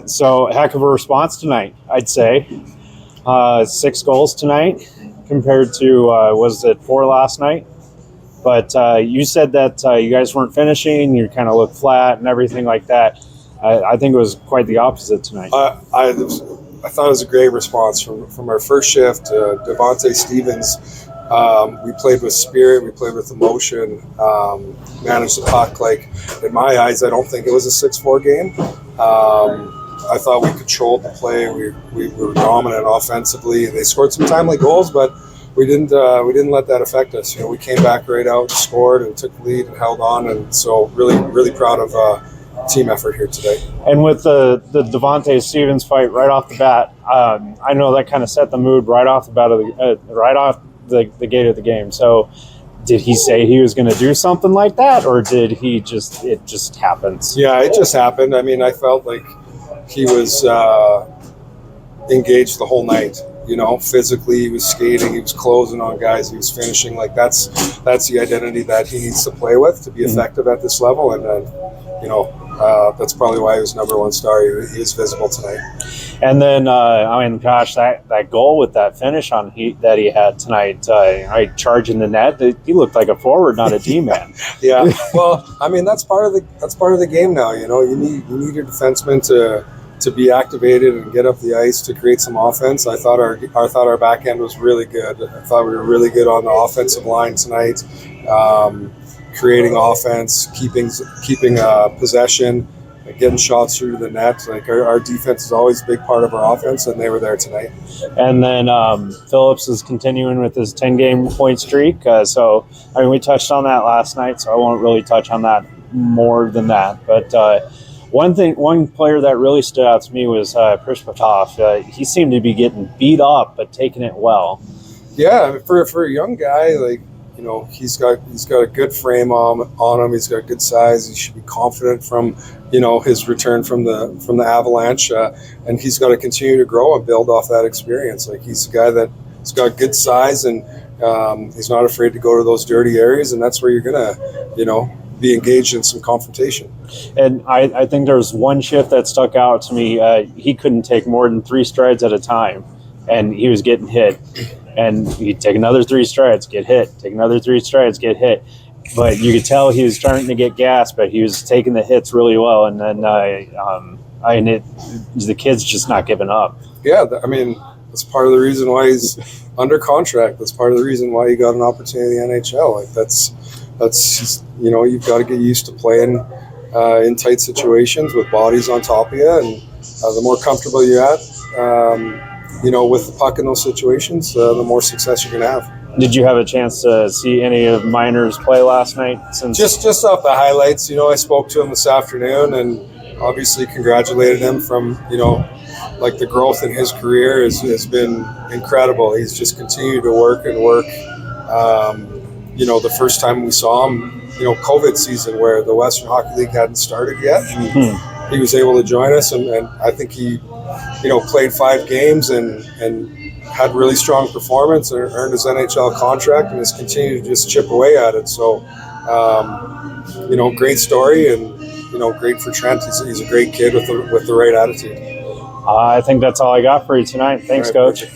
So heck of a response tonight, I'd say. 6 goals tonight compared to, was it 4 last night? But you said that you guys weren't finishing, you kind of looked flat and everything like that. I think it was quite the opposite tonight. I thought it was a great response from our first shift. Devontae Stevens, we played with spirit, we played with emotion, managed the puck. Like, in my eyes, I don't think it was a 6-4 game. I thought we controlled the play. We were dominant offensively. They scored some timely goals, but we didn't let that affect us. You know, we came back right out, scored, and took the lead and held on. And so, really proud of team effort here today. And with the Devontae Stevens fight right off the bat, I know that kind of set the mood right off the bat of the gate of the game. So, did he say he was going to do something like that, or did it just happens? Yeah, it just happened. I mean, I felt like he was engaged the whole night. You know, physically, he was skating, he was closing on guys, he was finishing. Like, that's the identity that he needs to play with to be effective at this level. And then, you know, that's probably why he was number 1 star. He is visible tonight. And then, I mean, gosh, that goal with that finish that he had tonight, charging the net, he looked like a forward, not a D-man. Yeah, well, I mean, that's part of the game now. You know, you need your defenseman to be activated and get up the ice to create some offense. I thought our back end was really good. I thought we were really good on the offensive line tonight, creating offense, keeping possession, getting shots through the net. Like, our defense is always a big part of our offense, and they were there tonight. And then Phillips is continuing with his 10-game point streak. So, I mean, we touched on that last night, so I won't really touch on that more than that. But one player that really stood out to me was Prishpatov. He seemed to be getting beat up, but taking it well. Yeah, for a young guy, like, you know, he's got a good frame on him. He's got good size. He should be confident from, you know, his return from the Avalanche, and he's got to continue to grow and build off that experience. Like, he's a guy that's got good size, and he's not afraid to go to those dirty areas, and that's where you're gonna, you know, be engaged in some confrontation. And I think there's one shift that stuck out to me. He couldn't take more than 3 strides at a time, and he was getting hit. And he'd take another 3 strides, get hit, take another 3 strides, get hit. But you could tell he was starting to get gas, but he was taking the hits really well. And then the kid's just not giving up. Yeah, I mean, that's part of the reason why he's under contract. That's part of the reason why he got an opportunity in the NHL. Like, that's you know, you've got to get used to playing in tight situations with bodies on top of you, and the more comfortable you're at, you know, with the puck in those situations, the more success you're going to have. Did you have a chance to see any of Minor's play last night? Just off the highlights. You know, I spoke to him this afternoon and obviously congratulated him from, you know, like, the growth in his career has been incredible. He's just continued to work. You know, the first time we saw him, you know, COVID season where the Western Hockey League hadn't started yet, and he was able to join us, and I think he, you know, played 5 games and had really strong performance and earned his NHL contract, and has continued to just chip away at it. So, you know, great story, and, you know, great for Trent. He's a great kid with the right attitude. I think that's all I got for you tonight. Thanks, Coach.